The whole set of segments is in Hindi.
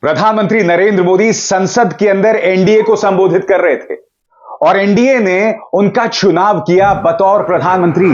प्रधानमंत्री नरेंद्र मोदी संसद के अंदर एनडीए को संबोधित कर रहे थे और एनडीए ने उनका चुनाव किया बतौर प्रधानमंत्री।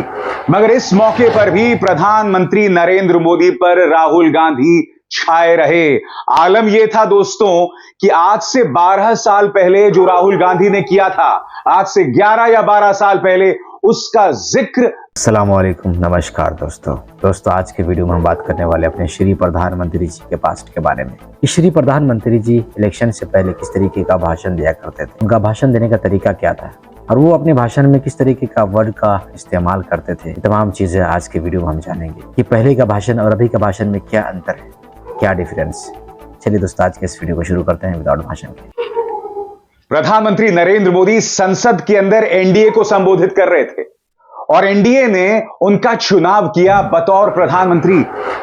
मगर इस मौके पर भी प्रधानमंत्री नरेंद्र मोदी पर राहुल गांधी छाए रहे। आलम यह था दोस्तों कि आज से 12 साल पहले जो राहुल गांधी ने किया था, आज से 11 या 12 साल पहले उसका जिक्र। अस्सलाम वालेकुम, नमस्कार दोस्तों आज के वीडियो में हम बात करने वाले अपने श्री प्रधानमंत्री जी के पास्ट के बारे में। श्री प्रधानमंत्री जी इलेक्शन से पहले किस तरीके का भाषण दिया करते थे, उनका भाषण देने का तरीका क्या था और वो अपने भाषण में किस तरीके का वर्ड का इस्तेमाल करते थे। तमाम चीजें आज के वीडियो में हम जानेंगे कि पहले का भाषण और अभी का भाषण में क्या अंतर है, क्या डिफरेंस। चलिए दोस्तों आज के इस वीडियो को शुरू करते हैं विदाउट भाषण के। प्रधानमंत्री नरेंद्र मोदी संसद के अंदर एनडीए को संबोधित कर रहे थे और एनडीए ने उनका चुनाव किया बतौर प्रधानमंत्री।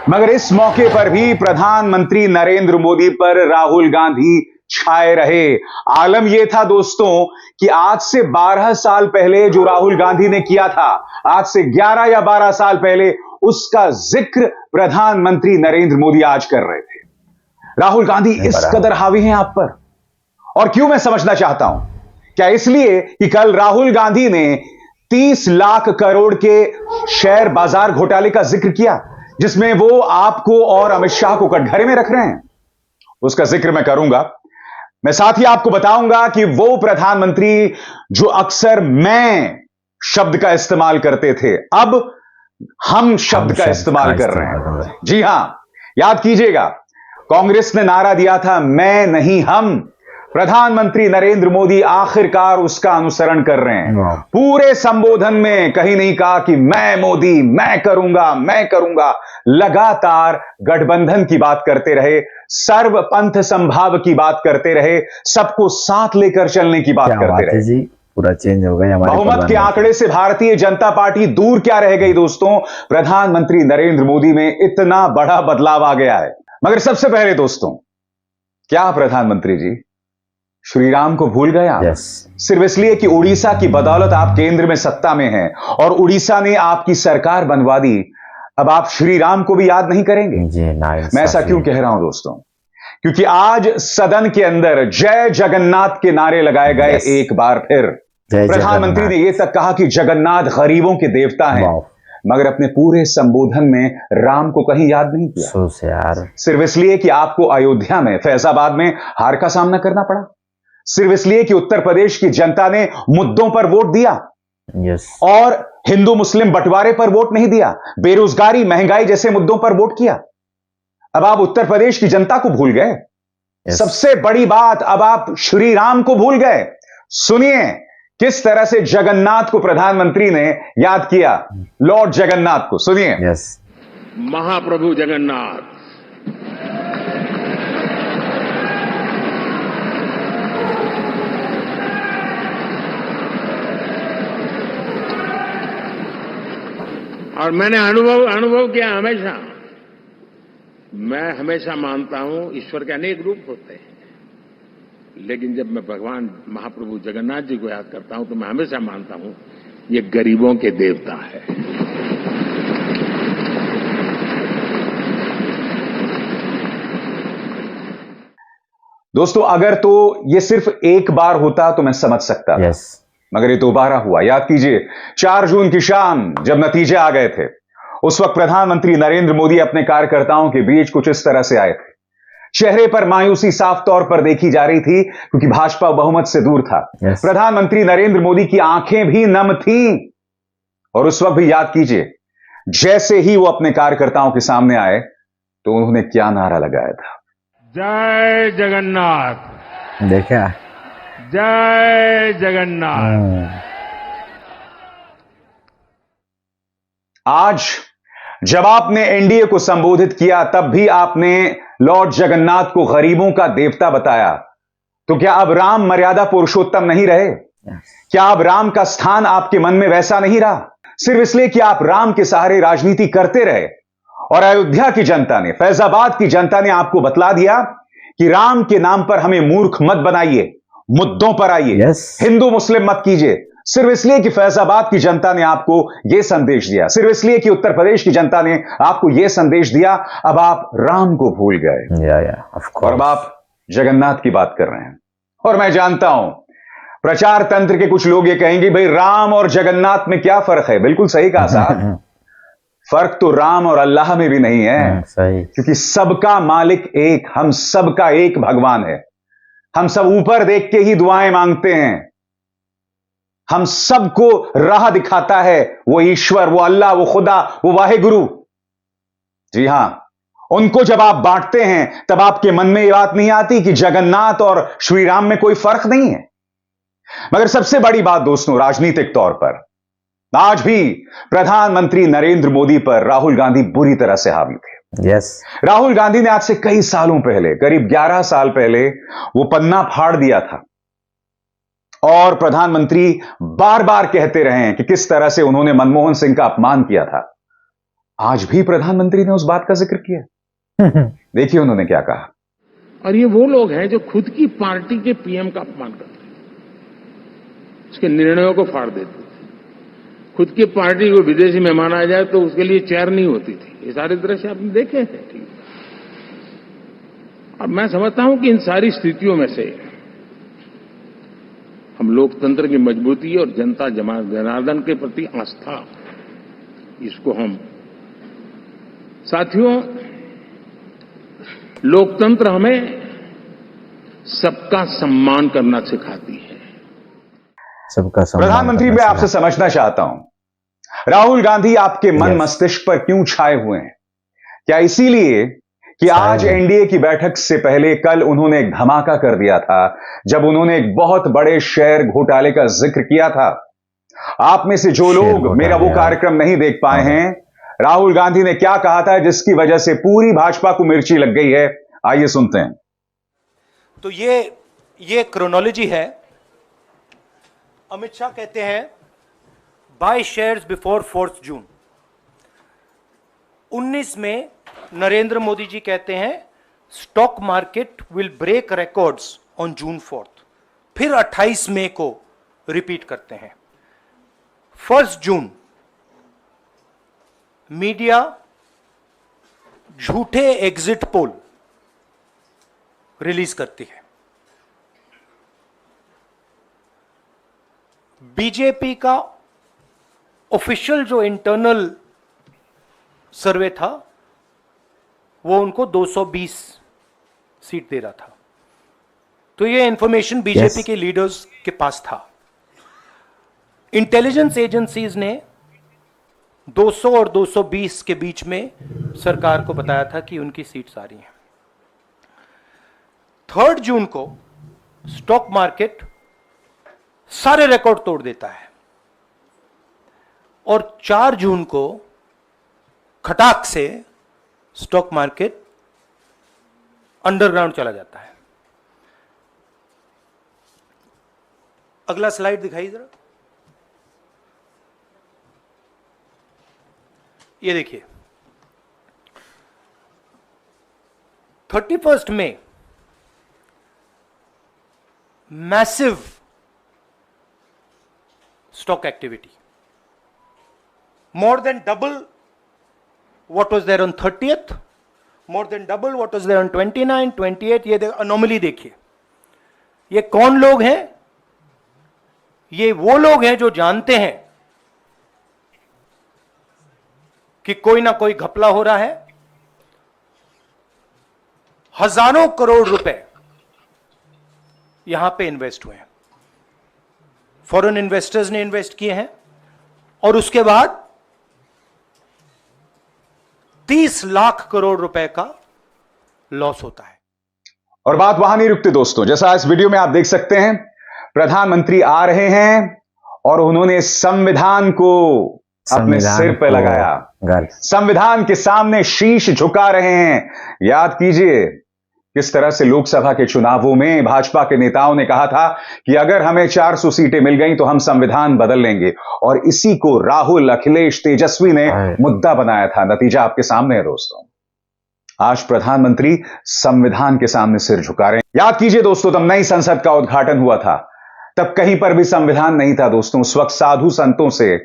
मगर इस मौके पर भी प्रधानमंत्री नरेंद्र मोदी पर राहुल गांधी छाए रहे। आलम यह था दोस्तों कि आज से 12 साल पहले जो राहुल गांधी ने किया था, आज से 11 या 12 साल पहले उसका जिक्र प्रधानमंत्री नरेंद्र मोदी आज कर रहे थे। राहुल गांधी इस कदर हावी हैं आप पर, और क्यों मैं समझना चाहता हूं। क्या इसलिए कि कल राहुल गांधी ने 30 लाख करोड़ के शेयर बाजार घोटाले का जिक्र किया, जिसमें वो आपको और अमित शाह को कटघरे में रख रहे हैं। उसका जिक्र मैं करूंगा। मैं साथ ही आपको बताऊंगा कि वो प्रधानमंत्री जो अक्सर मैं शब्द का इस्तेमाल करते थे, अब हम शब्द का इस्तेमाल कर रहे हैं। जी हां, याद कीजिएगा, कांग्रेस ने नारा दिया था मैं नहीं हम। प्रधानमंत्री नरेंद्र मोदी आखिरकार उसका अनुसरण कर रहे हैं। पूरे संबोधन में कहीं नहीं कहा कि मैं मोदी, मैं करूंगा। लगातार गठबंधन की बात करते रहे, सर्वपंथ संभाव की बात करते रहे, सबको साथ लेकर चलने की बात करते रहे। जी पूरा चेंज हो गया हमारे बहुमत के आंकड़े से भारतीय जनता पार्टी दूर क्या रह गई दोस्तों। प्रधानमंत्री नरेंद्र मोदी में इतना बड़ा बदलाव आ गया है। मगर सबसे पहले दोस्तों, क्या प्रधानमंत्री जी श्री राम को भूल गए आप? सिर्फ इसलिए कि उड़ीसा की बदौलत आप केंद्र में सत्ता में हैं और उड़ीसा ने आपकी सरकार बनवा दी, अब आप श्री राम को भी याद नहीं करेंगे? मैं ऐसा क्यों कह रहा हूं दोस्तों? क्योंकि आज सदन के अंदर जय जगन्नाथ के नारे लगाए गए। एक बार फिर प्रधानमंत्री ने यह तक कहा कि जगन्नाथ गरीबों के देवता हैं, मगर अपने पूरे संबोधन में राम को कहीं याद नहीं किया। सिर्फ इसलिए कि आपको अयोध्या में, फैजाबाद में हार का सामना करना पड़ा। सिर्फ इसलिए कि उत्तर प्रदेश की जनता ने मुद्दों पर वोट दिया और हिंदू मुस्लिम बंटवारे पर वोट नहीं दिया, बेरोजगारी, महंगाई जैसे मुद्दों पर वोट किया। अब आप उत्तर प्रदेश की जनता को भूल गए। सबसे बड़ी बात, अब आप श्री राम को भूल गए। सुनिए किस तरह से जगन्नाथ को प्रधानमंत्री ने याद किया, लॉर्ड जगन्नाथ को। सुनिए। महाप्रभु जगन्नाथ, और मैंने अनुभव किया हमेशा। मैं हमेशा मानता हूं ईश्वर के अनेक रूप होते हैं, लेकिन जब मैं भगवान महाप्रभु जगन्नाथ जी को याद करता हूं तो मैं हमेशा मानता हूं ये गरीबों के देवता है। दोस्तों अगर तो ये सिर्फ एक बार होता तो मैं समझ सकता था, मगर ये दोबारा हुआ। याद कीजिए 4 जून की शाम जब नतीजे आ गए थे, उस वक्त प्रधानमंत्री नरेंद्र मोदी अपने कार्यकर्ताओं के बीच कुछ इस तरह से आए थे। चेहरे पर मायूसी साफ तौर पर देखी जा रही थी क्योंकि भाजपा बहुमत से दूर था। प्रधानमंत्री नरेंद्र मोदी की आंखें भी नम थीं और उस वक्त भी याद कीजिए, जैसे ही वो अपने कार्यकर्ताओं के सामने आए तो उन्होंने क्या नारा लगाया था? जय जगन्नाथ। देखा, जय जगन्नाथ। आज जब आपने एनडीए को संबोधित किया, तब भी आपने लॉर्ड जगन्नाथ को गरीबों का देवता बताया। तो क्या अब राम मर्यादा पुरुषोत्तम नहीं रहे? क्या अब राम का स्थान आपके मन में वैसा नहीं रहा? सिर्फ इसलिए कि आप राम के सहारे राजनीति करते रहे और अयोध्या की जनता ने, फैजाबाद की जनता ने आपको बतला दिया कि राम के नाम पर हमें मूर्ख मत बनाइए, मुद्दों पर आइए। हिंदू मुस्लिम मत कीजिए, सिर्फ इसलिए कि फैजाबाद की जनता ने आपको यह संदेश दिया, सिर्फ इसलिए कि उत्तर प्रदेश की जनता ने आपको यह संदेश दिया, अब आप राम को भूल गए और अब आप जगन्नाथ की बात कर रहे हैं। और मैं जानता हूं प्रचार तंत्र के कुछ लोग ये कहेंगे भाई राम और जगन्नाथ में क्या फर्क है। बिल्कुल सही कहा साहब, फर्क तो राम और अल्लाह में भी नहीं है, सही। क्योंकि सबका मालिक एक, हम सबका एक भगवान है। हम सब ऊपर देख के ही दुआएं मांगते हैं, हम सबको राह दिखाता है वो ईश्वर, वो अल्लाह, वो खुदा, वो वाहेगुरु। जी हां, उनको जब आप बांटते हैं तब आपके मन में यह बात नहीं आती कि जगन्नाथ और श्री राम में कोई फर्क नहीं है। मगर सबसे बड़ी बात दोस्तों, राजनीतिक तौर पर आज भी प्रधानमंत्री नरेंद्र मोदी पर राहुल गांधी बुरी तरह से हावी थे। राहुल गांधी ने आज से कई सालों पहले, करीब 11 साल पहले वो पन्ना फाड़ दिया था और प्रधानमंत्री बार बार कहते रहे हैं कि किस तरह से उन्होंने मनमोहन सिंह का अपमान किया था। आज भी प्रधानमंत्री ने उस बात का जिक्र किया। देखिए उन्होंने क्या कहा। और ये वो लोग हैं जो खुद की पार्टी के पीएम का अपमान करते हैं, उसके निर्णयों को फाड़ देते थे। खुद की पार्टी को विदेशी मेहमान आ जाए तो उसके लिए चेयर नहीं होती थी। ये सारे दृश्य आपने देखे हैं। ठीक, और मैं समझता हूं कि इन सारी स्थितियों में से हम लोकतंत्र की मजबूती और जनता जनार्दन के प्रति आस्था, इसको हम साथियों, लोकतंत्र हमें सबका सम्मान करना सिखाती है। सबका सम्मान। प्रधानमंत्री, मैं आपसे समझना चाहता हूं राहुल गांधी आपके मन मस्तिष्क पर क्यों छाए हुए हैं? क्या इसीलिए कि आज एनडीए की बैठक से पहले कल उन्होंने एक धमाका कर दिया था जब उन्होंने एक बहुत बड़े शेयर घोटाले का जिक्र किया था। आप में से जो लोग मेरा वो कार्यक्रम नहीं देख पाए हैं, राहुल गांधी ने क्या कहा था जिसकी वजह से पूरी भाजपा को मिर्ची लग गई है, आइए सुनते हैं। तो ये क्रोनोलॉजी है। अमित शाह कहते हैं बाय शेयर्स बिफोर 4 जून। 19 में नरेंद्र मोदी जी कहते हैं stock market will break records on June 4। फिर 28 मई को रिपीट करते हैं। 1 जून मीडिया झूठे एग्जिट पोल रिलीज करती है। बीजेपी का ऑफिशियल जो इंटरनल सर्वे था वो उनको 220 सीट दे रहा था। तो ये इंफॉर्मेशन बीजेपी के लीडर्स के पास था। इंटेलिजेंस एजेंसीज ने 200 और 220 के बीच में सरकार को बताया था कि उनकी सीट्स आ रही हैं। 3 जून को स्टॉक मार्केट सारे रिकॉर्ड तोड़ देता है और 4 जून को खटाक से स्टॉक मार्केट अंडरग्राउंड चला जाता है। अगला स्लाइड दिखाइए जरा। ये देखिए 31 मई massive stock activity, more than double what was there on 30th, more than double what was there on 29, 28। ये अनोमली देखिए। ये कौन लोग हैं? ये वो लोग हैं जो जानते हैं कि कोई ना कोई घपला हो रहा है। हजारों करोड़ रुपए यहां पे इन्वेस्ट हुए हैं, फॉरेन इन्वेस्टर्स ने इन्वेस्ट किए हैं और उसके बाद 30 लाख करोड़ रुपए का लॉस होता है। और बात वहां नहीं रुकती दोस्तों, जैसा इस वीडियो में आप देख सकते हैं प्रधानमंत्री आ रहे हैं और उन्होंने संविधान को अपने सिर पे लगाया, संविधान के सामने शीश झुका रहे हैं। याद कीजिए किस तरह से लोकसभा के चुनावों में भाजपा के नेताओं ने कहा था कि अगर हमें 400 सीटें मिल गई तो हम संविधान बदल लेंगे, और इसी को राहुल, अखिलेश, तेजस्वी ने मुद्दा बनाया था। नतीजा आपके सामने है दोस्तों। आज प्रधानमंत्री संविधान के सामने सिर झुका रहे हैं। याद कीजिए दोस्तों, तब नई संसद का उद्घाटन हुआ था, तब कहीं पर भी संविधान नहीं था दोस्तों। उस वक्त साधु संतों से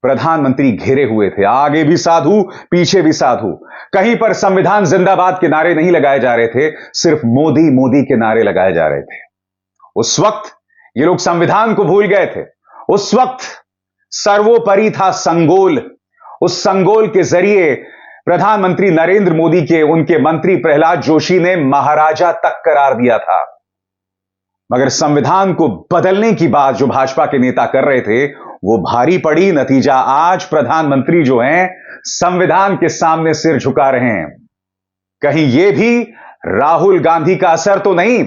प्रधानमंत्री घिरे हुए थे, आगे भी साधु, पीछे भी साधु। कहीं पर संविधान जिंदाबाद के नारे नहीं लगाए जा रहे थे, सिर्फ मोदी मोदी के नारे लगाए जा रहे थे। उस वक्त ये लोग संविधान को भूल गए थे। उस वक्त सर्वोपरि था संगोल। उस संगोल के जरिए प्रधानमंत्री नरेंद्र मोदी के उनके मंत्री प्रहलाद जोशी ने महाराजा तक करार दिया था। मगर संविधान को बदलने की बात जो भाजपा के नेता कर रहे थे वो भारी पड़ी। नतीजा आज प्रधानमंत्री जो हैं संविधान के सामने सिर झुका रहे हैं। कहीं यह भी राहुल गांधी का असर तो नहीं?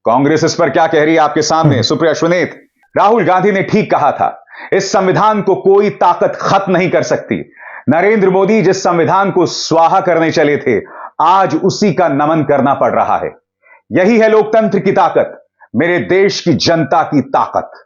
कांग्रेस इस पर क्या कह रही है आपके सामने? सुप्रिया अश्वनेथ, राहुल गांधी ने ठीक कहा था, इस संविधान को कोई ताकत खत्म नहीं कर सकती। नरेंद्र मोदी जिस संविधान को स्वाहा करने चले थे, आज उसी का नमन करना पड़ रहा है। यही है लोकतंत्र की ताकत, मेरे देश की जनता की ताकत।